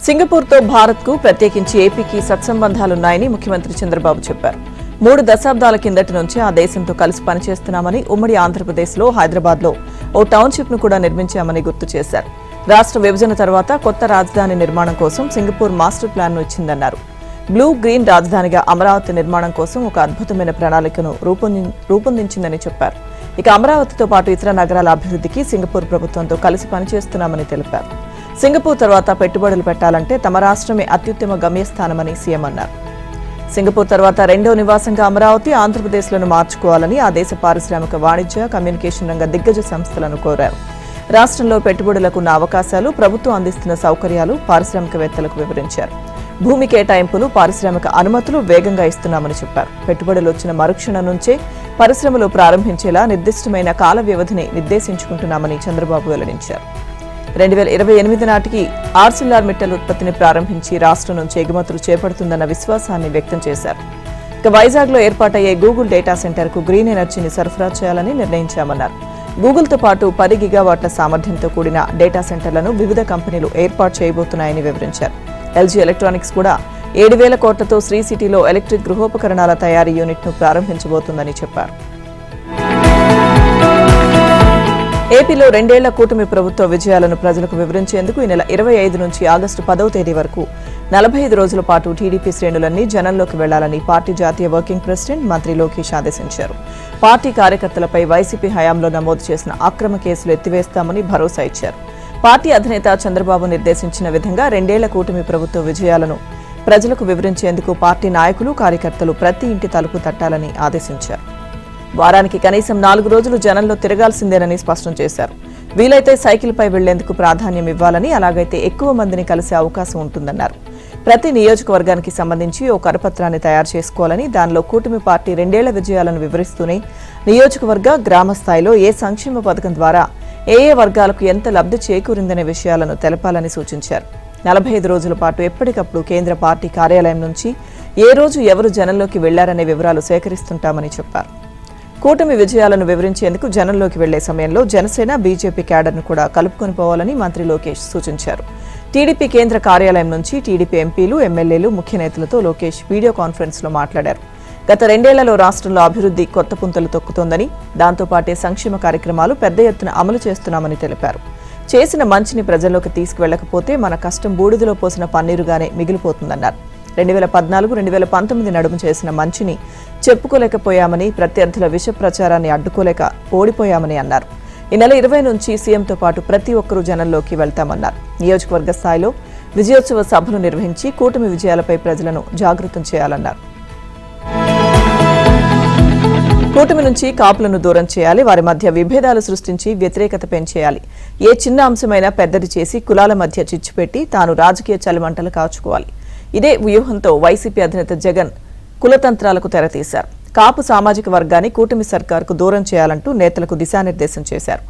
సింగపూర్తో భారత్కు ప్రత్యేకించి ఏపీకి సత్సంబంధాలున్నాయని ముఖ్యమంత్రి చంద్రబాబు చెప్పారు. 3 దశాబ్దాల కిందటి నుంచి ఆ దేశంతో కలిసి పనిచేస్తున్నామని, ఉమ్మడి ఆంధ్రప్రదేశ్లో హైదరాబాద్లో ఓ టౌన్షిప్ను కూడా నిర్మించామని గుర్తు చేశారు. రాష్ట్ర విభజన తర్వాత కొత్త రాజధాని నిర్మాణం కోసం సింగపూర్ మాస్టర్ ప్లాన్ను ఇచ్చిందన్నారు. బ్లూ గ్రీన్ రాజధానిగా అమరావతి నిర్మాణం కోసం ఒక అద్భుతమైన ప్రణాళికను రూపొందించిందని చెప్పారు. ఇక అమరావతితో పాటు ఇతర నగరాల అభివృద్ధికి సింగపూర్ ప్రభుత్వంతో కలిసి పనిచేస్తున్నామని తెలిపారు. సింగపూర్ తర్వాత పెట్టుబడులు పెట్టాలంటే తమ రాష్ట్రమే అత్యుత్తమ గమ్యస్థానమని సీఎం అన్నారు. సింగపూర్ తర్వాత రెండో నివాసంగా అమరావతి, ఆంధ్రప్రదేశ్లను మార్చుకోవాలని ఆ దేశ పారిశ్రామిక, వాణిజ్య, కమ్యూనికేషన్ రంగ దిగ్గజ సంస్థలను కోరారు. రాష్ట్రంలో పెట్టుబడులకున్న అవకాశాలు, ప్రభుత్వం అందిస్తున్న సౌకర్యాలు పారిశ్రామికవేత్తలకు వివరించారు. భూమి కేటాయింపులు, పారిశ్రామిక అనుమతులు వేగంగా ఇస్తున్నామని చెప్పారు. పెట్టుబడులు వచ్చిన మరుక్షణం నుంచే పరిశ్రమలు ప్రారంభించేలా నిర్దిష్టమైన కాల వ్యవధిని నిర్దేశించుకుంటున్నామని చంద్రబాబు వెల్లడించారు. 2028 నాటికి ఆర్సిల్లార్ మిట్టల్ ఉత్పత్తిని ప్రారంభించి రాష్ట్రం నుంచి ఎగుమతులు చేపడుతుందన్న విశ్వాసాన్ని వ్యక్తం చేశారు. ఇక వైజాగ్లో ఏర్పాటయ్యే గూగుల్ డేటా సెంటర్కు గ్రీన్ ఎనర్జీని సరఫరా చేయాలని నిర్ణయించామన్నారు. గూగుల్తో పాటు 10 గిగావాట్ల సామర్థ్యంతో కూడిన డేటా సెంటర్లను వివిధ కంపెనీలు ఏర్పాటు చేయబోతున్నాయని వివరించారు. ఎల్జీ ఎలక్ట్రానిక్స్ కూడా 7,000 కోట్లతో శ్రీ సిటీలో ఎలక్ట్రిక్ గృహోపకరణాల తయారీ యూనిట్ను ప్రారంభించబోతుందని చెప్పారు. ఏపీలో 2 ఏళ్ల కూటమి ప్రభుత్వ విజయాలను ప్రజలకు వివరించేందుకు ఈ నెల 25 నుంచి ఆగస్టు 10వ తేదీ వరకు 45 రోజుల పాటు టీడీపీ శ్రేణులన్నీ జనంలోకి వెళ్లాలని పార్టీ జాతీయ వర్కింగ్ ప్రెసిడెంట్ మంత్రి లోకేష్ ఆదేశించారు. పార్టీ కార్యకర్తలపై వైసీపీ హయాంలో నమోదు చేసిన అక్రమ కేసులు ఎత్తివేస్తామని భరోసా ఇచ్చారు. పార్టీ అధినేత చంద్రబాబు నిర్దేశించిన విధంగా 2 ఏళ్ల కూటమి ప్రభుత్వ విజయాలను ప్రజలకు వివరించేందుకు పార్టీ నాయకులు, కార్యకర్తలు ప్రతి ఇంటి తలుపు తట్టాలని ఆదేశించారు. వారానికి కనీసం 4 రోజులు జనంలో తిరగాల్సిందేనని స్పష్టం చేశారు. వీలైతే సైకిల్పై వెళ్లేందుకు ప్రాధాన్యం ఇవ్వాలని, అలాగైతే ఎక్కువ మందిని కలిసే అవకాశం ఉంటుందన్నారు. ప్రతి నియోజకవర్గానికి సంబంధించి ఓ కరపత్రాన్ని తయారు చేసుకోవాలని, దానిలో కూటమి పార్టీ 2 ఏళ్ల విజయాలను వివరిస్తూనే నియోజకవర్గ, గ్రామ స్థాయిలో ఏ సంక్షేమ పథకం ద్వారా ఏ వర్గాలకు ఎంత లబ్ధి చేకూరిందనే విషయాలను తెలపాలని సూచించారు. 45 రోజుల పాటు ఎప్పటికప్పుడు కేంద్ర పార్టీ కార్యాలయం నుంచి ఏ రోజు ఎవరు జనంలోకి వెళ్లారనే వివరాలు సేకరిస్తుంటామని చెప్పారు. కూటమి విజయాలను వివరించేందుకు జనంలోకి వెళ్లే సమయంలో జనసేన, బీజేపీ క్యాడర్ను కూడా కలుపుకొని పోవాలని మంత్రి లోకేష్ సూచించారు. టీడీపీ కేంద్ర కార్యాలయం నుంచి టీడీపీ ఎంపీలు, ఎమ్మెల్యేలు, ముఖ్య నేతలతో లోకేష్ వీడియో కాన్ఫరెన్స్లో మాట్లాడారు. గత 2 ఏళ్లలో రాష్ట్రంలో అభివృద్ధి కొత్త పుంతలు తొక్కుతోందని, దాంతోపాటే సంక్షేమ కార్యక్రమాలు పెద్ద ఎత్తున అమలు చేస్తున్నామని తెలిపారు. చేసిన మంచిని ప్రజల్లోకి తీసుకువెళ్లకపోతే మన కష్టం బూడిదలో పోసిన పన్నీరుగానే మిగిలిపోతుందన్నారు. 2014-2019 నడుము చేసిన మంచిని చెప్పుకోలేకపోయామని, ప్రత్యర్థుల విష ప్రచారాన్ని అడ్డుకోలేక ఓడిపోయామని అన్నారు. ఈ నెల 20 నుంచి సీఎంతో పాటు ప్రతి ఒక్కరూ జనంలోకి వెళ్తామన్నారు. నియోజకవర్గ స్థాయిలో విజయోత్సవ సభలు నిర్వహించి కూటమి విజయాలపై ప్రజలను జాగృతం చేయాలన్నారు. కూటమి నుంచి కాపులను దూరం చేయాలి, వారి మధ్య విభేదాలు సృష్టించి వ్యతిరేకత పెంచేయాలి. ఏ చిన్న అంశమైనా పెద్దది చేసి కులాల మధ్య చిచ్చుపెట్టి తాను రాజకీయ చలిమంటలు కాచుకోవాలి. ఇదే వ్యూహంతో వైసీపీ అధినేత జగన్ కులతంత్రాలకు తెరతీశారు. కాపు సామాజిక వర్గాన్ని కూటమి సర్కార్కు దూరం చేయాలంటూ నేతలకు దిశానిర్దేశం చేశారు.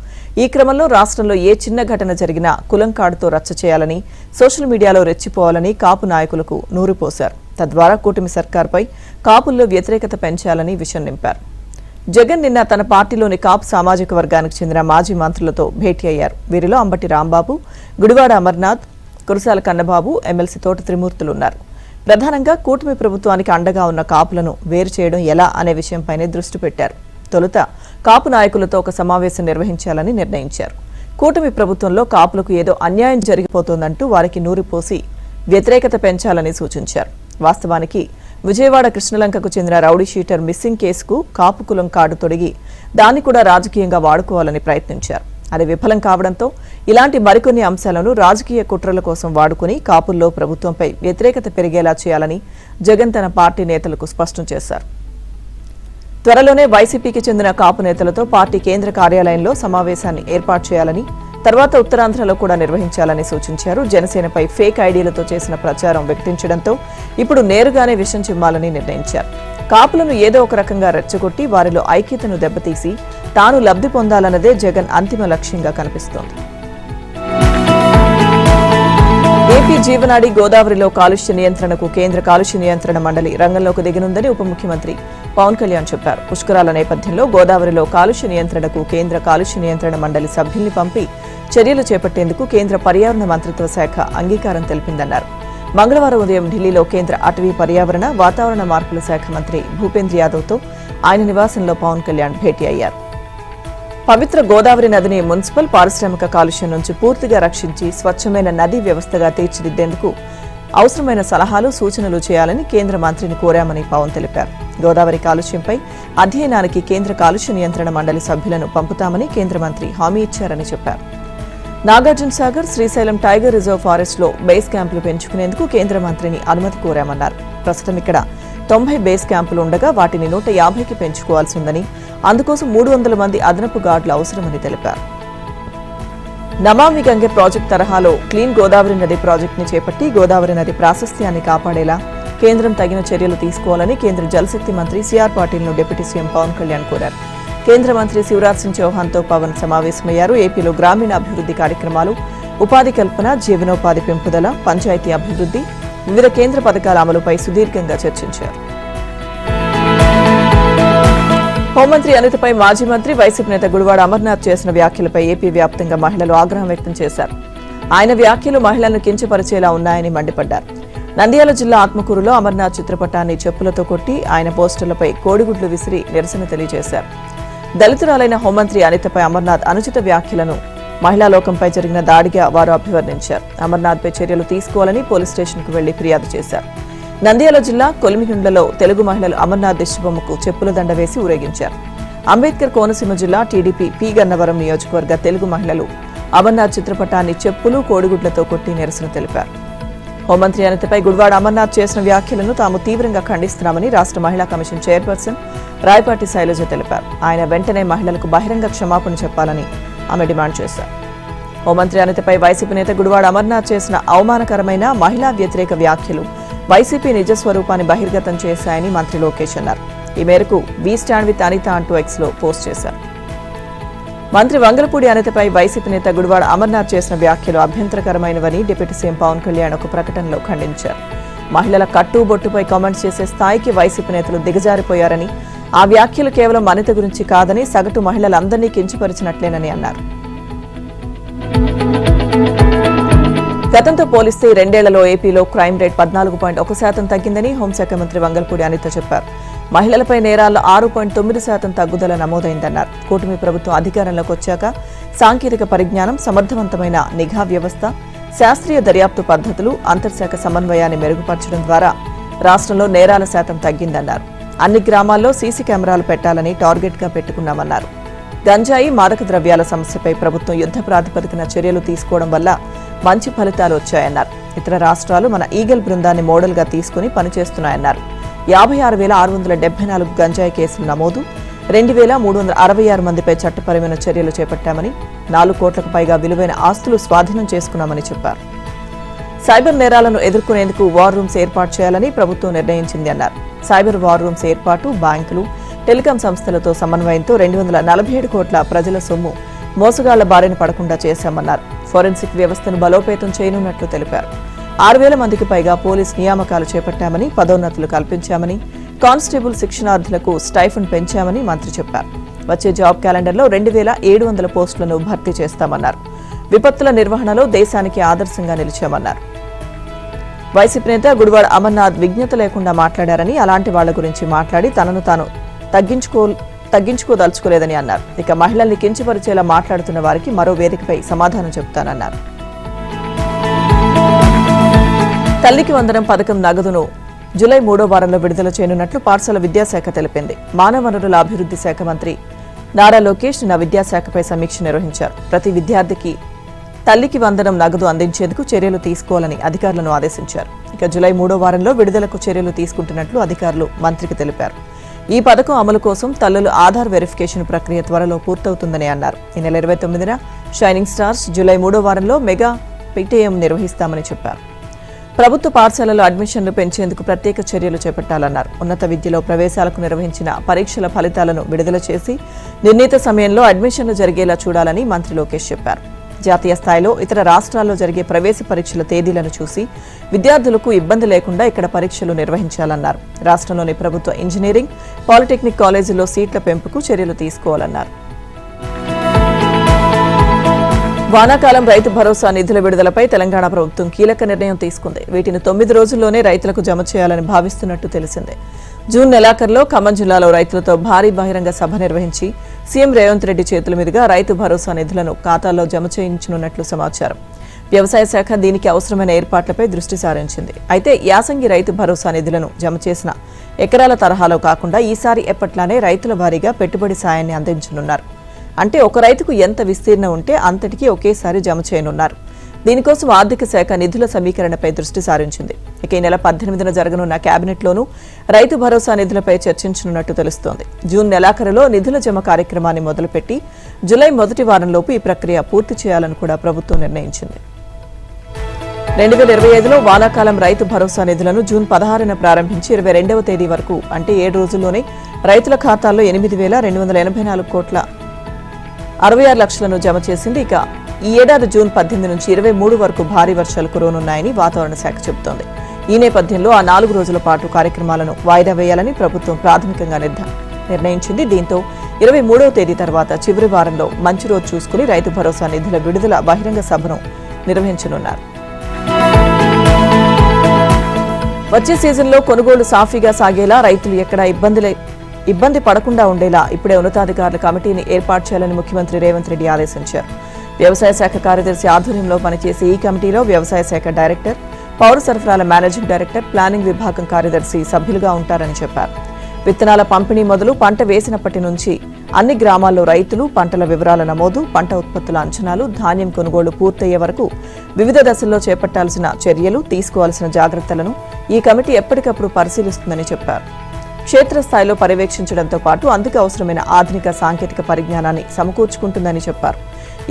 ఈ క్రమంలో రాష్ట్రంలో ఏ చిన్న ఘటన జరిగినా కులం కార్డుతో రచ్చ చేయాలని, సోషల్ మీడియాలో రెచ్చిపోవాలని కాపు నాయకులకు నూరిపోశారు. తద్వారా కూటమి సర్కార్పై కాపుల్లో వ్యతిరేకత పెంచాలని విషయం నింపారు. జగన్ నిన్న తన పార్టీలోని కాపు సామాజిక వర్గానికి చెందిన మాజీ మంత్రులతో భేటీ అయ్యారు. వీరిలో అంబటి రాంబాబు, గుడివాడ అమర్నాథ్, కురసాల కన్నబాబు, ఎమ్మెల్సీ తోట త్రిమూర్తులు ఉన్నారు. ప్రధానంగా కూటమి ప్రభుత్వానికి అండగా ఉన్న కాపులను వేరు చేయడం ఎలా అనే విషయంపైనే దృష్టి పెట్టారు. తొలుత కాపు నాయకులతో ఒక సమావేశం నిర్వహించాలని నిర్ణయించారు. కూటమి ప్రభుత్వంలో కాపులకు ఏదో అన్యాయం జరిగిపోతోందంటూ వారికి నూరిపోసి వ్యతిరేకత పెంచాలని సూచించారు. వాస్తవానికి విజయవాడ కృష్ణలంకకు చెందిన రౌడీ షీటర్ మిస్సింగ్ కేసుకు కాపు కులం కార్డు తొడిగి దాన్ని కూడా రాజకీయంగా వాడుకోవాలని ప్రయత్నించారు. అది విఫలం కావడంతో ఇలాంటి మరికొన్ని అంశాలను రాజకీయ కుట్రల కోసం వాడుకుని కాపుల్లో ప్రభుత్వంపై వ్యతిరేకత పెరిగేలా చేయాలని జగన్ తన పార్టీ నేతలకు స్పష్టం చేశారు. త్వరలోనే వైసీపీకి చెందిన కాపు నేతలతో పార్టీ కేంద్ర కార్యాలయంలో సమావేశాన్ని ఏర్పాటు చేయాలని, తర్వాత ఉత్తరాంధ్రలో కూడా నిర్వహించాలని సూచించారు. జనసేనపై ఫేక్ ఐడీలతో చేసిన ప్రచారం వికటించడంతో ఇప్పుడు నేరుగానే విషం చిమ్మాలని నిర్ణయించారు. కాపులను ఏదో ఒక రకంగా రెచ్చగొట్టి వారిలో ఐక్యతను దెబ్బతీసి తాను లబ్ధి పొందాలన్నదే జగన్ అంతిమ లక్ష్యంగా కనిపిస్తోంది. ఏపీ జీవనాడి గోదావరిలో కాలుష్య నియంత్రణకు కేంద్ర కాలుష్య నియంత్రణ మండలి రంగంలోకి దిగనుందని ఉప ముఖ్యమంత్రి పవన్ కళ్యాణ్ చెప్పారు. పుష్కరాల నేపథ్యంలో గోదావరిలో కాలుష్య నియంత్రణకు కేంద్ర కాలుష్య నియంత్రణ మండలి సభ్యుల్ని పంపి చర్యలు చేపట్టేందుకు కేంద్ర పర్యావరణ మంత్రిత్వ శాఖ అంగీకారం తెలిపిందన్నారు. మంగళవారం ఉదయం ఢిల్లీలో కేంద్ర అటవీ పర్యావరణ వాతావరణ మార్పుల శాఖ మంత్రి భూపేంద్ర యాదవ్తో ఆయన నివాసంలో పవన్ కళ్యాణ్ భేటీ అయ్యారు. పవిత్ర గోదావరి నదిని మున్సిపల్ పారిశ్రామిక కాలుష్యం నుంచి పూర్తిగా రక్షించి స్వచ్ఛమైన నదీ వ్యవస్థగా తీర్చిదిద్దేందుకు అవసరమైన సలహాలు సూచనలు చేయాలని కేంద్ర మంత్రిని కోరామని పవన్ తెలిపారు. గోదావరి కాలుష్యంపై అధ్యయనానికి కేంద్ర కాలుష్య నియంత్రణ మండలి సభ్యులను పంపుతామని కేంద్ర మంత్రి హామీ ఇచ్చారని చెప్పారు. Nagarjuna Sagar, Srisailam tiger reserve forest లో బేస్ క్యాంపులు పెంచుకునేందుకు కేంద్ర మంత్రిని అనుమతి కోరామన్నారు. ప్రస్తుతం ఇక్కడ 90 బేస్ క్యాంపులు ఉండగా వాటిని 150కి పెంచుకోవాల్సి ఉందని, అందుకోసం 300 మంది అదనపు గార్డులు అవసరమని తెలిపారు. నమామి గంగే ప్రాజెక్టు తరహాలో క్లీన్ గోదావరి నది ప్రాజెక్టుని చేపట్టి గోదావరి నది ప్రాశస్త్యాన్ని కాపాడేలా కేంద్రం తగిన చర్యలు తీసుకోవాలని కేంద్ర జలశక్తి మంత్రి సిఆర్ పాటిల్ను డిప్యూటీ సీఎం పవన్ కళ్యాణ్ కోరారు. కేంద్ర మంత్రి శివరాజ్ సింగ్ చౌహాన్తో పవన్ సమావేశమయ్యారు. ఏపీలో గ్రామీణ అభివృద్ధి కార్యక్రమాలు, ఉపాధి కల్పన, జీవనోపాధి పెంపుదల, పంచాయతీ అభివృద్ధి, వివిధ కేంద్ర పథకాల అమలుపై సుదీర్ఘంగా చర్చించారు. హోంమంత్రి అనితపై మాజీ మంత్రి వైసీపీ నేత గుడివాడ అమర్నాథ్ చేసిన వ్యాఖ్యలపై ఏపీ వ్యాప్తంగా మహిళలు ఆగ్రహం వ్యక్తం చేశారు. ఆయన వ్యాఖ్యలు మహిళలను కించపరిచేలా ఉన్నాయని మండిపడ్డారు. నంద్యాల జిల్లా ఆత్మకూరులో అమర్నాథ్ చిత్రపటాన్ని చెప్పులతో కొట్టి ఆయన పోస్టర్లపై కోడిగుడ్లు విసిరి నిరసన తెలియజేశారు. దళితురాలైన హోంమంత్రి అనితపై అమర్నాథ్ అనుచిత వ్యాఖ్యలను మహిళా లోకంపై జరిగిన దాడిగా వారు అభివర్ణించారు. అమర్నాథ్పై చర్యలు తీసుకోవాలని పోలీస్ స్టేషన్కు వెళ్లి ఫిర్యాదు చేశారు. నంద్యాల జిల్లా కొలిమిగుండ్లలో తెలుగు మహిళలు అమర్నాథ్ దిష్టిబొమ్మకు చెప్పుల దండ వేసి ఊరేగించారు. అంబేద్కర్ కోనసీమ జిల్లా టీడీపీ పి గన్నవరం నియోజకవర్గ తెలుగు మహిళలు అమర్నాథ్ చిత్రపటాన్ని చెప్పులు, కోడిగుడ్లతో కొట్టి నిరసన తెలిపారు. హోంమంత్రి అనితపై గుడివాడ అమర్నాథ్ చేసిన వ్యాఖ్యలను తాము తీవ్రంగా ఖండిస్తున్నామని రాష్ట్ర మహిళా కమిషన్ చైర్పర్సన్ రాయపాటి శైలజ తెలిపారు. ఆయన వెంటనే మహిళలకు బహిరంగ క్షమాపణ చెప్పాలని ఆమె డిమాండ్ చేశారు. హోంమంత్రి అనితపై వైసీపీ నేత గుడివాడ అమర్నాథ్ చేసిన అవమానకరమైన మహిళా వ్యతిరేక వ్యాఖ్యలు వైసీపీ నిజస్వరూపాన్ని బహిర్గతం చేశాయని మంత్రి లోకేష్ అన్నారు. ఈ మేరకు వి స్టాండ్ విత్ అనిత అంటూ ఎక్స్లో పోస్ట్ చేశారు. మంత్రి వంగలపూడి అనితపై వైసీపీ నేత గుడివాడ అమర్నాథ్ చేసిన వ్యాఖ్యలు అభ్యంతరకరమైనవని డిప్యూటీ సీఎం పవన్ కళ్యాణ్ ఒక ప్రకటనలో ఖండించారు. మహిళల కట్టుబొట్టుపై కామెంట్స్ చేసే స్థాయికి వైసీపీ నేతలు దిగజారిపోయారని, ఆ వ్యాఖ్యలు కేవలం అనిత గురించి కాదని సగటు మహిళలందరినీ కించపరిచినట్లేనని అన్నారు. గతంతో పోలిస్తే 2 ఏళ్లలో ఏపీలో క్రైమ్ రేట్ 14.1% తగ్గిందని హోంశాఖ మంత్రి వంగలపూడి అనిత చెప్పారు. మహిళలపై నేరాల్లో 6.9% తగ్గుదల నమోదైందన్నారు. కూటమి ప్రభుత్వం అధికారంలోకి వచ్చాక సాంకేతిక పరిజ్ఞానం, సమర్థవంతమైన నిఘా వ్యవస్థ, శాస్త్రీయ దర్యాప్తు పద్ధతులు, అంతర్శాఖ సమన్వయాన్ని మెరుగుపరచడం ద్వారా రాష్ట్రంలో నేరాల శాతం తగ్గిందన్నారు. అన్ని గ్రామాల్లో సీసీ కెమెరాలు పెట్టాలని టార్గెట్గా పెట్టుకున్నామన్నారు. గంజాయి, మాదక ద్రవ్యాల సమస్యపై ప్రభుత్వం యుద్ధ ప్రాతిపదికన చర్యలు తీసుకోవడం వల్ల మంచి ఫలితాలు వచ్చాయన్నారు. ఇతర రాష్ట్రాలు మన ఈగల్ బృందాన్ని మోడల్గా తీసుకుని పనిచేస్తున్నాయన్నారు. 56,674 గంజాయి కేసులు నమోదు, 2,366 మందిపై చట్టపరమైన చర్యలు చేపట్టామని, 4 కోట్లకు పైగా విలువైన ఆస్తులు స్వాధీనం చేసుకున్నామని చెప్పారు. సైబర్ నేరాలను ఎదుర్కొనేందుకు వార్ రూమ్స్ ఏర్పాటు చేయాలని ప్రభుత్వం నిర్ణయించింది అన్నారు. సైబర్ వార్ రూమ్స్ ఏర్పాటు, బ్యాంకులు, టెలికాం సంస్థలతో సమన్వయంతో 247 కోట్ల ప్రజల సొమ్ము మోసగాళ్ల బారిన పడకుండా చేశామన్నారు. ఫోరెన్సిక్ వ్యవస్థను బలోపేతం చేయనున్నట్లు తెలిపారు. 6,000 మందికి పైగా పోలీస్ నియామకాలు చేపట్టామని, పదోన్నతులు కల్పించామని, కానిస్టేబుల్ శిక్షణార్థులకు స్టైఫండ్ పెంచామని మంత్రి చెప్పారు. వచ్చే జాబ్ క్యాలెండర్లో 2,700 పోస్టులను భర్తీ చేస్తామన్నారు. విపత్తుల నిర్వహణలో దేశానికి ఆదర్శంగా నిలిచామన్నారు. వైసీపీ నేత గుడివాడ అమర్నాథ్ విజ్ఞత లేకుండా మాట్లాడారని, అలాంటి వాళ్ల గురించి మాట్లాడి తనను తాను తగ్గించుకోదలుచుకోలేదని అన్నారు. ఇక మహిళల్ని కించపరిచేలా మాట్లాడుతున్న వారికి మరో వేదికపై సమాధానం చెబుతానన్నారు. తల్లికి వందనం పథకం నగదును జూలై 3వ వారంలో విడుదల చేయనున్నట్లు పాఠశాల విద్యాశాఖ తెలిపింది. మానవ వనరుల అభివృద్ధి శాఖ మంత్రి నారా లోకేష్ నిన్న విద్యాశాఖపై సమీక్ష నిర్వహించారు. ప్రతి విద్యార్థికి తల్లికి వందనం నగదు అందించేందుకు చర్యలు తీసుకోవాలని అధికారులను ఆదేశించారు. ఇక జూలై 3వ వారంలో విడుదలకు చర్యలు తీసుకుంటున్నట్లు అధికారులు మంత్రికి తెలిపారు. ఈ పథకం అమలు కోసం తల్లుల ఆధార్ వెరిఫికేషన్ ప్రక్రియ త్వరలో పూర్తవుతుందని అన్నారు. ఈ నెల 29న షైనింగ్ స్టార్స్, జూలై 3వ వారంలో మెగా పిటిఎం నిర్వహిస్తామని చెప్పారు. ప్రభుత్వ పాఠశాలల్లో అడ్మిషన్లు పెంచేందుకు ప్రత్యేక చర్యలు చేపట్టాలన్నారు. ఉన్నత విద్యలో ప్రవేశాలకు నిర్వహించిన పరీక్షల ఫలితాలను విడుదల చేసి నిర్ణీత సమయంలో అడ్మిషన్లు జరిగేలా చూడాలని మంత్రి లోకేష్ చెప్పారు. జాతీయ స్థాయిలో ఇతర రాష్ట్రాల్లో జరిగే ప్రవేశ పరీక్షల తేదీలను చూసి విద్యార్థులకు ఇబ్బంది లేకుండా ఇక్కడ పరీక్షలు నిర్వహించాలన్నారు. రాష్ట్రంలోని ప్రభుత్వ ఇంజనీరింగ్, పాలిటెక్నిక్ కాలేజీల్లో సీట్ల పెంపుకు చర్యలు తీసుకోవాలన్నారు. వానాకాలం రైతు భరోసా నిధుల విడుదలపై తెలంగాణ ప్రభుత్వం కీలక నిర్ణయం తీసుకుంది. వీటిని 9 రోజుల్లోనే రైతులకు జమ చేయాలని భావిస్తున్నట్టు తెలిసిందే. జూన్ నెలాఖరులో ఖమ్మం జిల్లాలో రైతులతో భారీ బహిరంగ సభ నిర్వహించి సీఎం రేవంత్ రెడ్డి చేతుల మీదుగా రైతు భరోసా నిధులను ఖాతాల్లో జమ చేయించనున్నట్లు సమాచారం. వ్యవసాయ శాఖ దీనికి అవసరమైన ఏర్పాట్లపై దృష్టి సారించింది. అయితే యాసంగి రైతు భరోసా నిధులను జమ చేసిన ఎకరాల తరహాలో కాకుండా ఈసారి ఎప్పట్లానే రైతుల వారీగా పెట్టుబడి సాయాన్ని అందించనున్నారు. అంటే ఒక రైతుకు ఎంత విస్తీర్ణం ఉంటే అంతటికీ ఒకేసారి జమ చేయనున్నారు. దీనికోసం ఆర్థిక శాఖ నిధుల సమీకరణపై దృష్టి సారించింది. ఇక ఈ నెల 18న జరగనున్న కేబినెట్లోనూ రైతు భరోసా నిధులపై చర్చించనున్నట్టు తెలుస్తోంది. జూన్ నెలాఖరులో నిధుల జమ కార్యక్రమాన్ని మొదలుపెట్టి జులై మొదటి వారంలోపు ఈ ప్రక్రియ పూర్తి చేయాలని కూడా ప్రభుత్వం నిర్ణయించింది. 2025లో వానాకాలం రైతు భరోసా నిధులను జూన్ 16న ప్రారంభించి 22వ తేదీ వరకు అంటే 7 రోజుల్లోనే రైతుల ఖాతాల్లో 8,284 కోట్ల 66 లక్షలను జమ చేసింది. ఇక ఈ ఏడాది జూన్ 18 నుంచి 23 వరకు భారీ వర్షాలు కురవనున్నాయని వాతావరణ శాఖ చెబుతోంది. ఈ నేపథ్యంలో ఆ 4 రోజుల పాటు కార్యక్రమాలను వాయిదా వేయాలని ప్రభుత్వం ప్రాథమికంగా నిర్ణయించింది. దీంతో 23వ తేదీ తర్వాత చివరి వారంలో మంచి రోజు చూసుకుని రైతు భరోసా నిధుల విడుదల బహిరంగ సభను నిర్వహించనున్నారు. వచ్చే సీజన్లో కొనుగోలు సాఫీగా సాగేలా రైతులు ఎక్కడా ఇబ్బంది పడకుండా ఉండేలా ఇప్పుడే ఉన్నతాధికారుల కమిటీని ఏర్పాటు చేయాలని ముఖ్యమంత్రి రేవంత్ రెడ్డి ఆదేశించారు. వ్యవసాయ శాఖ కార్యదర్శి ఆధ్వర్యంలో పనిచేసే ఈ కమిటీలో వ్యవసాయ శాఖ డైరెక్టర్, పౌర సరఫరాల మేనేజింగ్ డైరెక్టర్, ప్లానింగ్ విభాగం కార్యదర్శి సభ్యులుగా ఉంటారని చెప్పారు. విత్తనాల పంపిణీ మొదలు పంట వేసినప్పటి నుంచి అన్ని గ్రామాల్లో రైతులు, పంటల వివరాల నమోదు, పంట ఉత్పత్తుల అంచనాలు, ధాన్యం కొనుగోలు పూర్తయ్యే వరకు వివిధ దశల్లో చేపట్టాల్సిన చర్యలు, తీసుకోవాల్సిన జాగ్రత్తలను ఈ కమిటీ ఎప్పటికప్పుడు పరిశీలిస్తుందని చెప్పారు. క్షేత్రస్థాయిలో పర్యవేక్షించడంతో పాటు అందుకు అవసరమైన ఆధునిక సాంకేతిక పరిజ్ఞానాన్ని సమకూర్చుకుంటుందని చెప్పారు.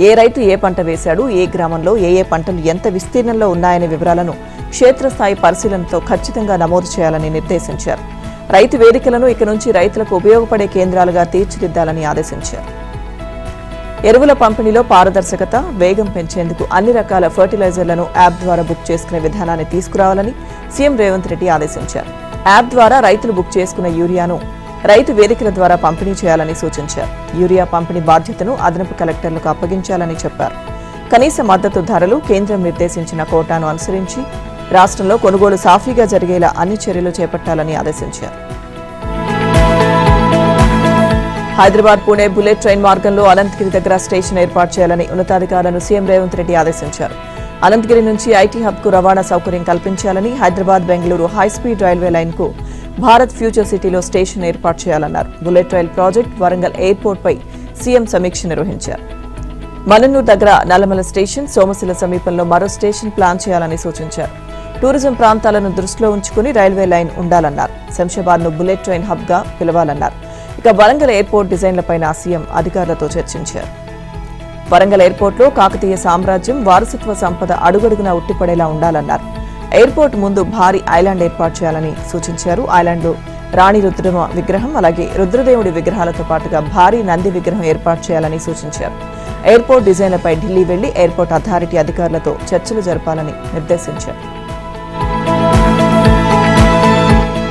ఏ రైతు ఏ పంట వేశాడు, ఏ గ్రామంలో ఏ పంటలు ఎంత విస్తీర్ణంలో ఉన్నాయనే వివరాలను క్షేత్రస్థాయి పరిశీలనతో ఖచ్చితంగా నమోదు చేయాలని నిర్దేశించారు. రైతు వేదికలను ఇక నుంచి రైతులకు ఉపయోగపడే కేంద్రాలుగా తీర్చిదిద్దాలని ఆదేశించారు. ఎరువుల పంపిణీలో పారదర్శకత, వేగం పెంచేందుకు అన్ని రకాల ఫర్టిలైజర్లను యాప్ ద్వారా బుక్ చేసుకునే విధానాన్ని తీసుకురావాలని సీఎం రేవంత్ రెడ్డి ఆదేశించారు. యాప్ ద్వారా రైతులు బుక్ చేసుకున్న యూరియాను రైతు వేదికల ద్వారా పంపిణీ చేయాలని సూచించారు. యూరియా పంపిణీ బాధ్యతను అదనపు కలెక్టర్లకు అప్పగించాలని చెప్పారు. కనీస మద్దతు ధరలు, కేంద్రం నిర్దేశించిన కోటాను అనుసరించి రాష్ట్రంలో కొనుగోలు సాఫీగా జరిగేలా అన్ని చర్యలు చేపట్టాలని ఆదేశించారు. హైదరాబాద్ పుణె బుల్లెట్ ట్రైన్ మార్గంలో అనంతగిరి దగ్గర స్టేషన్ ఏర్పాటు చేయాలని ఉన్నతాధికారులను సీఎం రేవంత్ రెడ్డి ఆదేశించారు. అనంతగిరి నుంచి ఐటీ హబ్కు రవాణా సౌకర్యం కల్పించాలని, హైదరాబాద్ బెంగళూరు హైస్పీడ్ రైల్వే లైన్కు భారత్ ఫ్యూచర్ సిటీలో స్టేషన్ ఏర్పాటు చేయాలన్నారు. బుల్లెట్ రైల్ ప్రాజెక్ట్, వరంగల్ ఎయిర్పోర్ట్పై సీఎం సమీక్ష నిర్వహించారు. మలన్నూరు దగ్గర నల్లమల స్టేషన్, సోమశిల సమీపంలో మరో స్టేషన్ ప్లాన్ చేయాలని సూచించారు. టూరిజం ప్రాంతాలను దృష్టిలో ఉంచుకుని రైల్వే లైన్ ఉండాలన్నారు. శంషాబాద్ను బుల్లెట్ ట్రైన్ హబ్గా పిలవాలన్నారు. ఇక వరంగల్ ఎయిర్పోర్ట్ డిజైన్లపైన సీఎం అధికారులతో చర్చించారు. వరంగల్ ఎయిర్పోర్ట్లో కాకతీయ సామ్రాజ్యం, వారసత్వ సంపద అడుగడుగునా ఉట్టిపడేలా ఉండాలన్నారు. ఎయిర్పోర్ట్ ముందు భారీ ఐలాండ్ ఏర్పాటు చేయాలని సూచించారు. ఐలాండ్లో రాణి రుద్రమ విగ్రహం, అలాగే రుద్రదేవుడి విగ్రహాలతో పాటుగా భారీ నంది విగ్రహం ఏర్పాటు చేయాలని సూచించారు. ఎయిర్పోర్ట్ డిజైన్లపై ఢిల్లీ వెళ్లి ఎయిర్పోర్ట్ అథారిటీ అధికారులతో చర్చలు జరపాలని నిర్దేశించారు.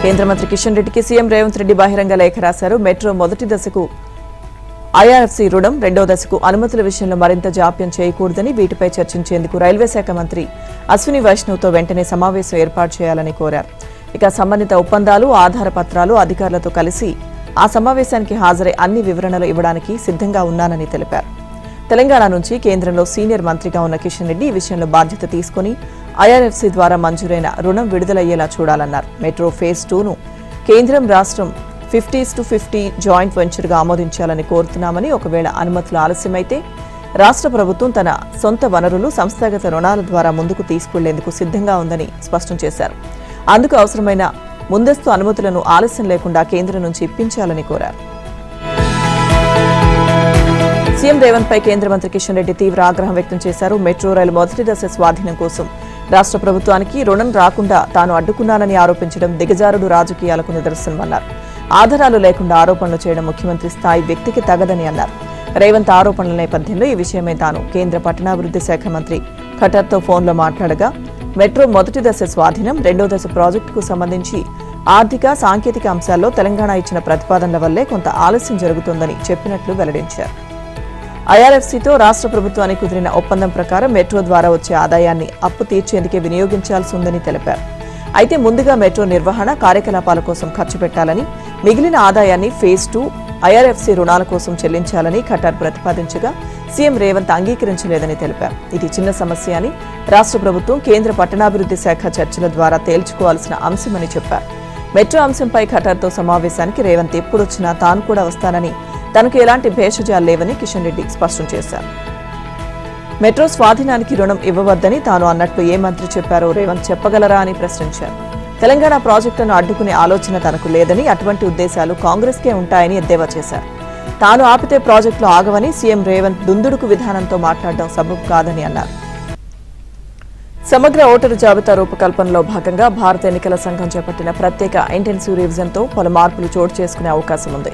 కేంద్ర మంత్రి కిషన్ రెడ్డికి సీఎం రేవంత్ రెడ్డి బహిరంగ లేఖ రాశారు. మెట్రో మొదటి దశకు ఐఆర్ఎఫ్సీ రుణం, 2వ దశకు అనుమతుల విషయంలో మరింత జాప్యం చేయకూడదని, వీటిపై చర్చించేందుకు రైల్వే శాఖ మంత్రి అశ్విని వైష్ణవ్తో వెంటనే సమావేశం ఏర్పాటు చేయాలని కోరారు. ఇక సంబంధిత ఒప్పందాలు, ఆధార పత్రాలు అధికారులతో కలిసి ఆ సమావేశానికి హాజరై అన్ని వివరణలు ఇవ్వడానికి సిద్ధంగా ఉన్నానని తెలిపారు. తెలంగాణ నుంచి కేంద్రంలో సీనియర్ మంత్రిగా ఉన్న కిషన్ రెడ్డి ఈ విషయంలో బాధ్యత తీసుకుని ఐఆర్ఎఫ్సీ ద్వారా మంజూరైన రుణం విడుదలయ్యేలా చూడాలన్నారు. మెట్రో ఫేజ్ 2ను కేంద్రం, రాష్ట్రం 50:50 జాయింట్ వెంచర్గా ఆమోదించాలని కోరుతున్నామని, ఒకవేళ అనుమతులు ఆలస్యమైతే రాష్ట్ర ప్రభుత్వం తన సొంత వనరులు, సంస్థాగత రుణాల ద్వారా ముందుకు తీసుకెళ్లేందుకు సిద్ధంగా ఉందని స్పష్టం చేశారు. అందుకు అవసరమైన ముందస్తు అనుమతులను ఆలస్యం లేకుండా కేంద్రం నుంచి ఇప్పించాలని కోరారు. సీఎం రేవంత్ పై కేంద్ర మంత్రి కిషన్ రెడ్డి తీవ్ర ఆగ్రహం వ్యక్తం చేశారు. మెట్రో రైలు మొదటి దశ స్వాధీనం కోసం రాష్ట్ర ప్రభుత్వానికి రుణం రాకుండా తాను అడ్డుకున్నానని ఆరోపించడం దిగజారుడు రాజకీయాలకు నిదర్శనమన్నారు. ఆధారాలు లేకుండా ఆరోపణలు చేయడం ముఖ్యమంత్రి స్థాయి వ్యక్తికి తగదని అన్నారు. రేవంత్ ఆరోపణల నేపథ్యంలో ఈ విషయమై తాను కేంద్ర పట్టణాభివృద్ధి శాఖ మంత్రి ఖట్టర్తో ఫోన్లో మాట్లాడగా మెట్రో మొదటి దశ స్వాధీనం, రెండో దశ ప్రాజెక్టుకు సంబంధించి ఆర్థిక, సాంకేతిక అంశాల్లో తెలంగాణ ఇచ్చిన ప్రతిపాదనల వల్లే కొంత ఆలస్యం జరుగుతోందని చెప్పినట్లు వెల్లడించారు. ఐఆర్ఎఫ్సీతో రాష్ట్ర ప్రభుత్వానికి కుదిరిన ఒప్పందం ప్రకారం మెట్రో ద్వారా వచ్చే ఆదాయాన్ని అప్పు తీర్చేందుకే వినియోగించాల్సి ఉందని తెలిపారు. అయితే ముందుగా మెట్రో నిర్వహణ, కార్యకలాపాల కోసం ఖర్చు పెట్టాలని, మిగిలిన ఆదాయాన్ని ఫేజ్ 2 ఐఆర్ఎఫ్సీ రుణాల కోసం చెల్లించాలని ఖట్టర్ ప్రతిపాదించగా సీఎం రేవంత్ అంగీకరించలేదని తెలిపారు. ఇది చిన్న సమస్య అని, రాష్ట్ర ప్రభుత్వం కేంద్ర పట్టణాభివృద్ధి శాఖ చర్చల ద్వారా తేల్చుకోవాల్సిన అంశమని చెప్పారు. మెట్రో అంశంపై ఖట్టర్తో సమావేశానికి రేవంత్ ఎప్పుడొచ్చినా తాను కూడా వస్తానని, తనకు ఎలాంటి భేషజాలు లేవని కిషన్ రెడ్డి స్పష్టం చేశారు. మెట్రో స్వాధీనానికి రుణం ఇవ్వవద్దని తాను అన్నట్లు ఏ మంత్రి చెప్పారో రేవంత్ చెప్పగలరా అని ప్రశ్నించారు. తెలంగాణ ప్రాజెక్టులను అడ్డుకునే ఆలోచన తనకు లేదని, అటువంటి ఉద్దేశాలు కాంగ్రెస్కే ఉంటాయని ఎద్దేవా చేశారు. తాను ఆపితే ప్రాజెక్టులు ఆగవని సీఎం రేవంత్ దుందుడుకు విధానంతో మాట్లాడడం సబబు కాదని అన్నారు. సమగ్ర ఓటరు జాబితా రూపకల్పనలో భాగంగా భారత ఎన్నికల సంఘం చేపట్టిన ప్రత్యేక ఇంటెన్సివ్ రివిజన్తో పలు మార్పులు చోటు చేసుకునే అవకాశం ఉంది.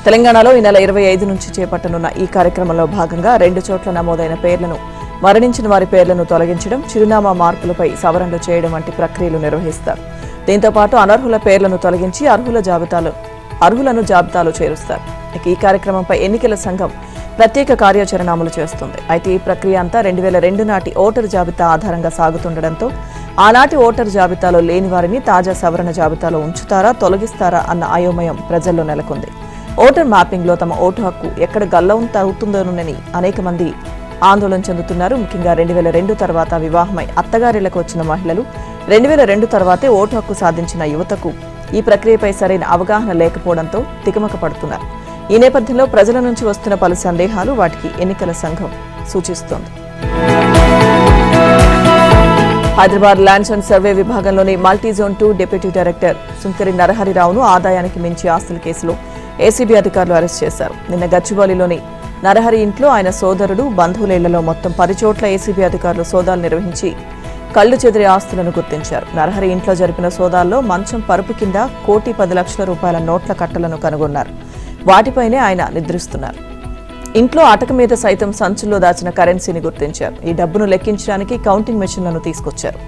తెలంగాణలో ఈ నెల 25 నుంచి చేపట్టనున్న ఈ కార్యక్రమంలో భాగంగా 2 చోట్ల నమోదైన పేర్లను, మరణించిన వారి పేర్లను తొలగించడం, చిరునామా మార్పులపై సవరణలు చేయడం వంటి ప్రక్రియలు నిర్వహిస్తారు. దీంతో పాటు అనర్హుల పేర్లను తొలగించి అర్హులను జాబితాలో చేరుస్తారు. ఇక ఈ కార్యక్రమంపై ఎన్నికల సంఘం ప్రత్యేక కార్యాచరణ అమలు చేస్తుంది. అయితే ఈ ప్రక్రియ అంతా 2002 నాటి ఓటరు జాబితా ఆధారంగా సాగుతుండటంతో ఆనాటి ఓటరు జాబితాలో లేని వారిని తాజా సవరణ జాబితాలో ఉంచుతారా, తొలగిస్తారా అన్న అయోమయం ప్రజల్లో నెలకొంది. ఓటర్ మ్యాపింగ్లో తమ ఓటు హక్కు ఎక్కడ గల్లంత అవుతుందోనని అనేక మంది ఆందోళన చెందుతున్నారు. ముఖ్యంగా 2002 తర్వాత వివాహమై అత్తగారిళ్లకు వచ్చిన మహిళలు, 2002 తర్వాతే ఓటు హక్కు సాధించిన యువతకు ఈ ప్రక్రియపై సరైన అవగాహన లేకపోవడంతో తికమక పడుతున్నారు. ఈ నేపథ్యంలో ప్రజల నుంచి వస్తున్న పలు సందేహాలు వాటికి ఎన్నికల సంఘం సూచిస్తోంది. హైదరాబాద్ ల్యాండ్స్ అండ్ సర్వే విభాగంలోని మల్టీజోన్ 2 డిప్యూటీ డైరెక్టర్ సుంకరి నరహరిరావును ఆదాయానికి మించి ఆస్తుల కేసులో ఏసీబీ అధికారులు అరెస్ట్ చేశారు. నిన్న గచ్చిబౌలిలోని నరహరి ఇంట్లో, ఆయన సోదరుడు, బంధువుల ఇళ్లలో మొత్తం 10 చోట్ల ఏసీబీ అధికారులు సోదాలు నిర్వహించి కళ్లు చెదిరే ఆస్తులను గుర్తించారు. నరహరి ఇంట్లో జరిపిన సోదాల్లో మంచం పరుపు కింద 1,10,00,000 రూపాయల నోట్ల కట్టలను కనుగొన్నారు. వాటిపైనే ఆయన నిద్రిస్తున్నారు. ఇంట్లో అటక మీద సైతం సంచుల్లో దాచిన కరెన్సీని గుర్తించారు. ఈ డబ్బును లెక్కించడానికి కౌంటింగ్ మెషిన్లను తీసుకొచ్చారు.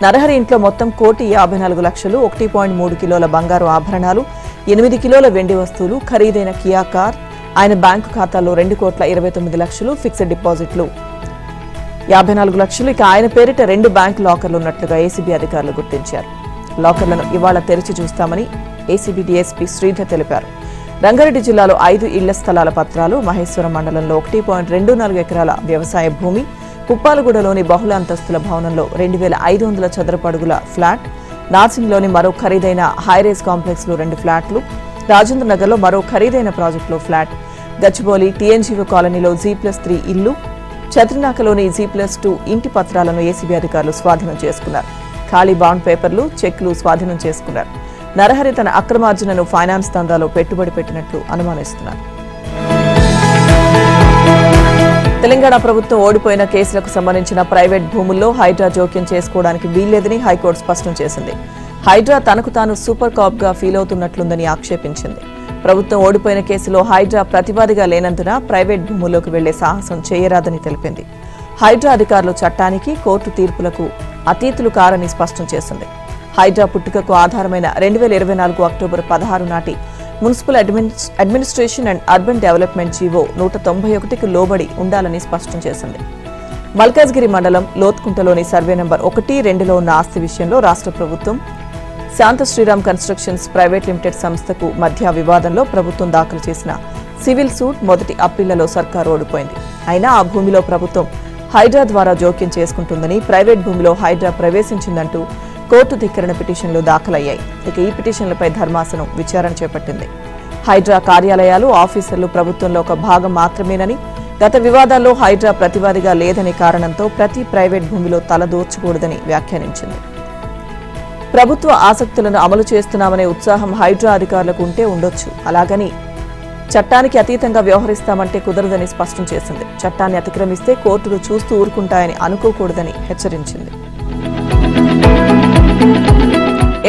నరహరి ఇంట్లో మొత్తం 1,54,00,000, 1.3 కిలోల బంగారు ఆభరణాలు, 8 కిలోల వెండి వస్తువులు, ఖరీదైన కియా కార్, ఆయన బ్యాంకు ఖాతాలో 2,29,00,000 ఫిక్స్డ్ డిపాజిట్లు 54 లక్షలు, ఇక ఆయన పేరిట 2 బ్యాంకు లాకర్లు ఉన్నట్లుగా ఏసీబీ అధికారులు గుర్తించారు. లాకర్లను ఇవాళ తెరిచి చూస్తామని ఏసీబీ డీఎస్పీ శ్రీధర్ తెలిపారు. రంగారెడ్డి జిల్లాలో 5 ఇళ్ల స్థలాల పత్రాలు, మహేశ్వరం మండలంలో 1.24 ఎకరాల వ్యవసాయ భూమి, పుప్పాలగూడలోని బహుళ అంతస్తుల భవనంలో 2,500 చదరపు అడుగుల ఫ్లాట్, నార్సింగ్లోని మరో ఖరీదైన హైరేజ్ కాంప్లెక్స్లో 2 ఫ్లాట్లు, రాజేంద్ర నగర్లో మరో ఖరీదైన ప్రాజెక్టులో ఫ్లాట్, గచ్చిబౌలి టీఎన్జీఓ కాలనీలో G+3 ఇల్లు, చత్రినాకలోని G+2 ఇంటి పత్రాలను ఏసీబీ అధికారులు స్వాధీనం చేసుకున్నారు. ఖాళీ బాండ్ పేపర్లు, చెక్లు స్వాధీనం చేసుకున్నారు. నరహరి తన అక్రమార్జనను ఫైనాన్స్ దందాలో పెట్టుబడి పెట్టినట్లు అనుమానిస్తున్నారు. తెలంగాణ ప్రభుత్వం ఓడిపోయిన కేసులకు సంబంధించిన ప్రైవేట్ భూముల్లో హైడ్రా జోక్యం చేసుకోవడానికి వీల్లేదని హైకోర్టు స్పష్టం చేసింది. హైడ్రా తనకు తాను సూపర్ కాప్ గా ఫీల్ అవుతున్నట్లుందని ఆక్షేపించింది. ప్రభుత్వం ఓడిపోయిన కేసులో హైడ్రా ప్రతివాదిగా లేనందున ప్రైవేట్ భూముల్లోకి వెళ్లే సాహసం చేయరాదని తెలిపింది. హైడ్రా అధికారులు చట్టానికి, కోర్టు తీర్పులకు అతీతులు కారని స్పష్టం చేసింది. హైడ్రా పుట్టుకకు ఆధారమైన 2024 అక్టోబర్ 16 నాటి municipal administration and urban development GO 191కు లోబడి ఉండాలని స్పష్టం చేసింది. మల్కాజ్గిరి మండలం లోత్కుంటలోని సర్వే నంబర్ 1, 2లో ఉన్న ఆస్తి విషయంలో రాష్ట్ర ప్రభుత్వం, శాంత శ్రీరామ్ కన్స్ట్రక్షన్స్ ప్రైవేట్ లిమిటెడ్ సంస్థకు మధ్య వివాదంలో ప్రభుత్వం దాఖలు చేసిన సివిల్ సూట్ మొదటి అప్పీళ్లలో సర్కారు ఓడిపోయింది. అయినా ఆ భూమిలో ప్రభుత్వం హైడ్రా ద్వారా జోక్యం చేసుకుంటుందని, ప్రైవేట్ భూమిలో హైడ్రా ప్రవేశించిందంటూ కోర్టు ధిక్కరణ పిటిషన్లు దాఖలయ్యాయి. ఇక ఈ పిటిషన్లపై ధర్మాసనం విచారణ చేపట్టింది. హైడ్రా కార్యాలయాలు, ఆఫీసర్లు ప్రభుత్వంలో ఒక భాగం మాత్రమేనని, గత వివాదాల్లో హైడ్రా ప్రతివాదిగా లేదనే కారణంతో ప్రతి ప్రైవేట్ భూమిలో తలదూర్చకూడదని వ్యాఖ్యానించింది. ప్రభుత్వ ఆసక్తులను అమలు చేస్తున్నామనే ఉత్సాహం హైడ్రా అధికారులకు ఉంటే ఉండొచ్చు, అలాగని చట్టానికి అతీతంగా వ్యవహరిస్తామంటే కుదరదని స్పష్టం చేసింది. చట్టాన్ని అతిక్రమిస్తే కోర్టులు చూస్తూ ఊరుకుంటాయని అనుకోకూడదని హెచ్చరించింది.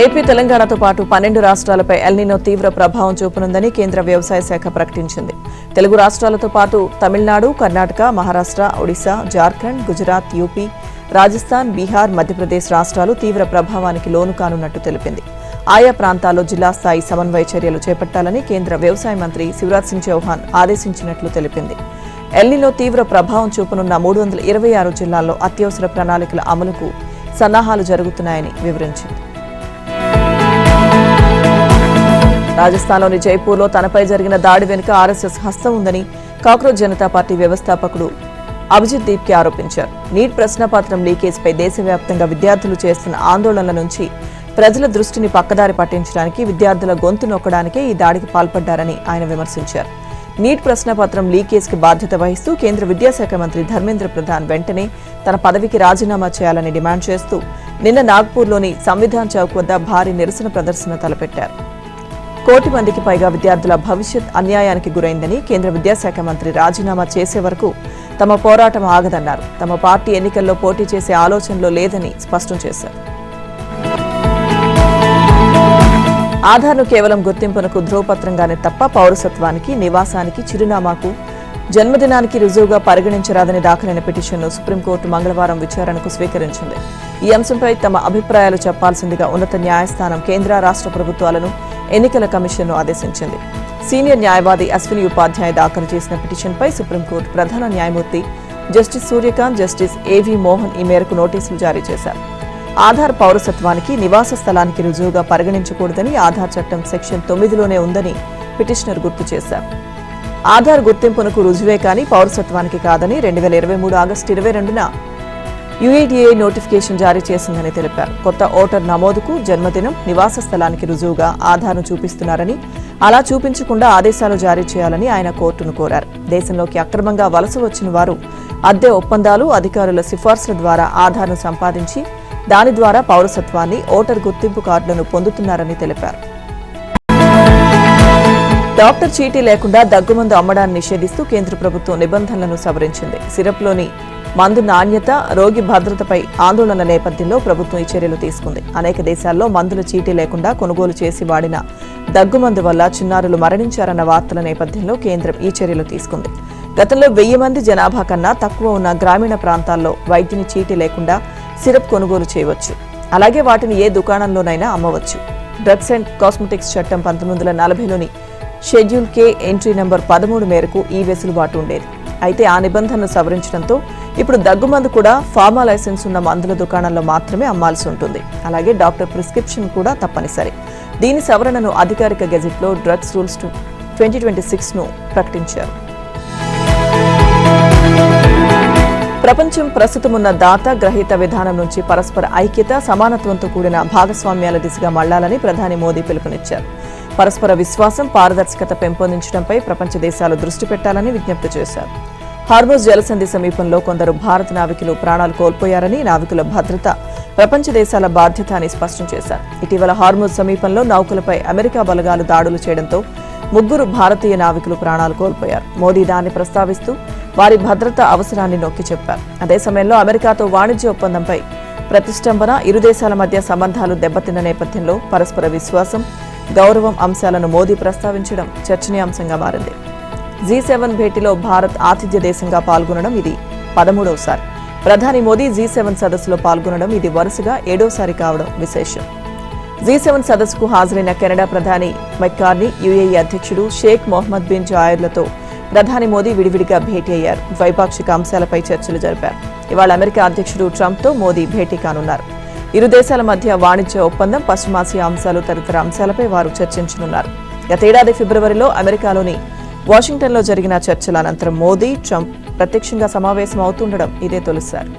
ఏపీ ఏపీ తెలంగాణతో పాటు 12 రాష్ట్రాలపై ఎల్నినో తీవ్ర ప్రభావం చూపనుందని కేంద్ర వ్యవసాయ శాఖ ప్రకటించింది. తెలుగు రాష్ట్రాలతో పాటు తమిళనాడు, కర్ణాటక, మహారాష్ట్ర, ఒడిశా, జార్ఖండ్, గుజరాత్, యూపీ, రాజస్థాన్, బీహార్, మధ్యప్రదేశ్ రాష్ట్రాలు తీవ్ర ప్రభావానికి లోను కానున్నట్టు తెలిపింది. ఆయా ప్రాంతాల్లో జిల్లా స్థాయి సమన్వయ చర్యలు చేపట్టాలని కేంద్ర వ్యవసాయ మంత్రి శివరాజ్ సింగ్ చౌహాన్ ఆదేశించినట్లు తెలిపింది. ఎల్నినో తీవ్ర ప్రభావం చూపనున్న 326 జిల్లాల్లో అత్యవసర ప్రణాళికల అమలుకు సన్నాహాలు జరుగుతున్నాయని వివరించింది. రాజస్థాన్లోని జైపూర్లో తనపై జరిగిన దాడి వెనుక ఆర్ఎస్ఎస్ హస్తం ఉందని కాక్రోచ్ జనతా పార్టీ వ్యవస్థాపకుడు అభిజిత్ దీప్కి ఆరోపించారు. నీట్ ప్రశ్నపత్రం లీకేజ్పై దేశవ్యాప్తంగా విద్యార్థులు చేస్తున్న ఆందోళనల నుంచి ప్రజల దృష్టిని పక్కదారి పట్టించడానికి, విద్యార్థుల గొంతు నొక్కడానికే ఈ దాడికి పాల్పడ్డారని ఆయన విమర్శించారు. నీట్ ప్రశ్నపత్రం లీకేజ్కి బాధ్యత వహిస్తూ కేంద్ర విద్యాశాఖ మంత్రి ధర్మేంద్ర ప్రధాన్ వెంటనే తన పదవికి రాజీనామా చేయాలని డిమాండ్ చేస్తూ నిన్న నాగ్పూర్లోని సంవిధాన్ చౌక్ వద్ద భారీ నిరసన ప్రదర్శన తలపెట్టారు. 1 కోటి మందికి పైగా విద్యార్థుల భవిష్యత్ అన్యాయానికి గురైందని, కేంద్ర విద్యాశాఖ మంత్రి రాజీనామా చేసే వరకు తమ పోరాటం ఆగదన్నారు. తమ పార్టీ ఎన్నికల్లో పోటీ చేసే ఆలోచనలో లేదని స్పష్టం చేశారు. ఆధార్ను కేవలం గుర్తింపునకు ధ్రువపత్రంగానే తప్ప పౌరసత్వానికి, నివాసానికి, చిరునామాకు, జన్మదినానికి రుజువుగా పరిగణించరాదని దాఖలైన పిటిషన్ను సుప్రీంకోర్టు మంగళవారం విచారణకు స్వీకరించింది. ఈ అంశంపై తమ అభిప్రాయాలు చెప్పాల్సిందిగా ఉన్నత న్యాయస్థానం కేంద్ర, రాష్ట్ర ప్రభుత్వాలను ఎన్నికల కమిషన్ను ఆదేశించింది. సీనియర్ న్యాయవాది అశ్విని ఉపాధ్యాయ దాఖలు చేసిన పిటిషన్పై సుప్రీంకోర్టు ప్రధాన న్యాయమూర్తి జస్టిస్ సూర్యకాంత్, జస్టిస్ ఏవీ మోహన్ ఈ మేరకు నోటీసులు జారీ చేశారు. ఆధార్ పౌరసత్వానికి, నివాస స్థలానికి రుజువుగా పరిగణించకూడదని ఆధార్ చట్టం సెక్షన్ 9లోనే ఉందని పిటిషనర్ గుర్తు చేశారు. ఆధార్ గుర్తింపునకు రుజువే కానీ పౌరసత్వానికి కాదని 2023 ఆగస్టు 22న యుఐడిఏ నోటిఫికేషన్ జారీ చేసిందని తెలిపారు. కొత్త ఓటర్ నమోదుకు జన్మదినం, నివాస స్థలానికి రుజువుగా ఆధార్ను చూపిస్తున్నారని, అలా చూపించకుండా ఆదేశాలు జారీ చేయాలని ఆయన కోర్టును కోరారు. దేశంలోకి అక్రమంగా వలస వచ్చిన వారు అద్దె ఒప్పందాలు, అధికారుల సిఫార్సుల ద్వారా ఆధార్ను సంపాదించి దాని ద్వారా పౌరసత్వాన్ని, ఓటర్ గుర్తింపు కార్డులను పొందుతున్నారని తెలిపారు. డాక్టర్ చీటీ లేకుండా దగ్గుమందు అమ్మడాన్ని నిషేధిస్తూ కేంద్ర ప్రభుత్వం నిబంధనలను సవరించింది. సిరప్లోని మందు నాణ్యత, రోగి భద్రతపై ఆందోళనల నేపథ్యంలో ప్రభుత్వం ఈ చర్యలు తీసుకుంది. అనేక దేశాల్లో మందుల చీటీ లేకుండా కొనుగోలు చేసి వాడిన దగ్గుమందు వల్ల చిన్నారులు మరణించారన్న వార్తల నేపథ్యంలో కేంద్రం ఈ చర్యలు తీసుకుంది. గతంలో 1000 మంది జనాభా కన్నా తక్కువ ఉన్న గ్రామీణ ప్రాంతాల్లో వైద్యుని చీటీ లేకుండా సిరప్ కొనుగోలు చేయవచ్చు. అలాగే వాటిని ఏ దుకాణంలోనైనా అమ్మవచ్చు. డ్రగ్స్ అండ్ కాస్మెటిక్స్ చట్టం 1940లోని షెడ్యూల్ కే ఎంట్రీ నంబర్ 13 మేరకు ఈ వెసులుబాటు ఉండేది. అయితే ఆ నిబంధనను సవరించడంతో ఇప్పుడు దగ్గుమందు కూడా ఫార్మా లైసెన్స్ ఉన్న మందుల దుకాణంలో మాత్రమే అమ్మాల్సి ఉంటుంది. అలాగే డాక్టర్ ప్రిస్క్రిప్షన్ కూడా తప్పనిసరి. దీని సవరణను అధికారిక గెజెట్లో డ్రగ్స్ రూల్స్ 2026ను ప్రకటించారు. ప్రపంచం ప్రస్తుతమున్న దాత గ్రహీత విధానం నుంచి పరస్పర ఐక్యత, సమానత్వంతో కూడిన భాగస్వామ్యాల దిశగా మళ్లాలని ప్రధాని మోదీ పిలుపునిచ్చారు. పరస్పర విశ్వాసం, పారదర్శకత పెంపొందించడంపై ప్రపంచ దేశాలు దృష్టి పెట్టాలని విజ్ఞప్తి చేశారు. హార్మోజ్ జలసంధి సమీపంలో కొందరు భారత నావికులు ప్రాణాలు కోల్పోయారని, నావికుల భద్రత ప్రపంచ దేశాల బాధ్యత అని స్పష్టం చేశారు. ఇటీవల హార్మోజ్ సమీపంలో నౌకలపై అమెరికా బలగాలు దాడులు చేయడంతో 3 భారతీయ నావికులు ప్రాణాలు కోల్పోయారు. మోదీ దాన్ని ప్రస్తావిస్తూ వారి భద్రత అవసరాన్ని నొక్కి చెప్పారు. అదే సమయంలో అమెరికాతో వాణిజ్య ఒప్పందంపై ప్రతిష్టంభన, ఇరు దేశాల మధ్య సంబంధాలు దెబ్బతిన్న నేపథ్యంలో పరస్పర విశ్వాసం, గౌరవం అంశాలను మోదీ ప్రస్తావించడం చర్చనీయాంశంగా మారింది. G7 భేటీలో భారత్ ఆతిథ్య దేశంగా పాల్గొనడం ఇది 13వసారి. ప్రధాని మోదీ G7 సదస్సులో పాల్గొనడం ఇది వరుసగా 7వసారి కావడం విశేషం. G7 సదస్సుకు హాజరైన కెనడా ప్రధాని మెక్కార్నీ, యుఏఈ అధ్యక్షుడు షేక్ మొహమ్మద్ బిన్ జాయర్లతో ప్రధాని మోదీ విడివిడిగా భేటీ అయ్యారు. ద్వైపాక్షిక అంశాలపై చర్చలు జరిపారు. ఇవాళ అమెరికా అధ్యక్షుడు ట్రంప్తో మోదీ భేటీ కానున్నారు. ఇరు దేశాల మధ్య వాణిజ్య ఒప్పందం, పశ్చిమాసియా అంశాలు తదితర అంశాలపై వారు చర్చించనున్నారు. గతేడాది ఫిబ్రవరిలో అమెరికాలోని వాషింగ్టన్లో జరిగిన చర్చల అనంతరం మోదీ, ట్రంప్ ప్రత్యక్షంగా సమావేశం అవుతుండడం ఇదే తొలిసారి.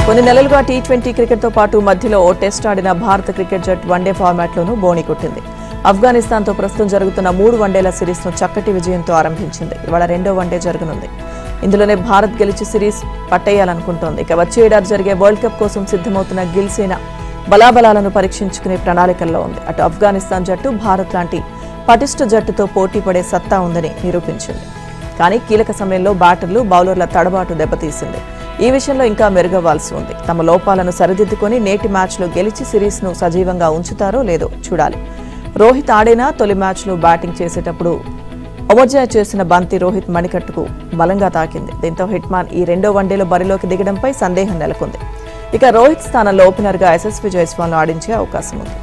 కొన్ని నెలలుగా టీ20 క్రికెట్తో పాటు మధ్యలో ఓ టెస్ట్ ఆడిన భారత క్రికెట్ జట్టు వన్డే ఫార్మాట్లోనూ బోణి కొట్టింది. ఆఫ్ఘనిస్తాన్తో ప్రస్తుతం జరుగుతున్న 3 వన్డేల సిరీస్ను చక్కటి విజయంతో ఆరంభించింది. ఇవాళ 2వ వన్డే జరగనుంది. ఇందులోనే భారత్ గెలిచి సిరీస్ పట్టేయాలనుకుంటోంది. ఇక వచ్చే ఏడాది జరిగే వరల్డ్ కప్ కోసం సిద్ధమవుతున్న గిల్ సేన బలాబలాలను పరీక్షించుకునే ప్రణాళికల్లో ఉంది. అటు ఆఫ్ఘనిస్తాన్ జట్టు భారత్ లాంటి పటిష్ట జట్టుతో పోటీ పడే సత్తా ఉందని నిరూపించింది. కానీ కీలక సమయంలో బ్యాటర్లు, బౌలర్ల తడబాటు దెబ్బతీసింది. ఈ విషయంలో ఇంకా మెరుగవ్వాల్సి ఉంది. తమ లోపాలను సరిదిద్దుకొని నేటి మ్యాచ్లో గెలిచి సిరీస్ను సజీవంగా ఉంచుతారో లేదో చూడాలి. రోహిత్ ఆడినా తొలి మ్యాచ్లో బ్యాటింగ్ చేసేటప్పుడు ఒమర్జాయ్ చేసిన బంతి రోహిత్ మణికట్టుకు బలంగా తాకింది. దీంతో హిట్మాన్ ఈ రెండో వన్డేలో బరిలోకి దిగడంపై సందేహం నెలకొంది. ఇక రోహిత్ స్థానంలో ఓపెనర్గా యశస్వి జైస్వాల్ను ఆడించే అవకాశం ఉంది.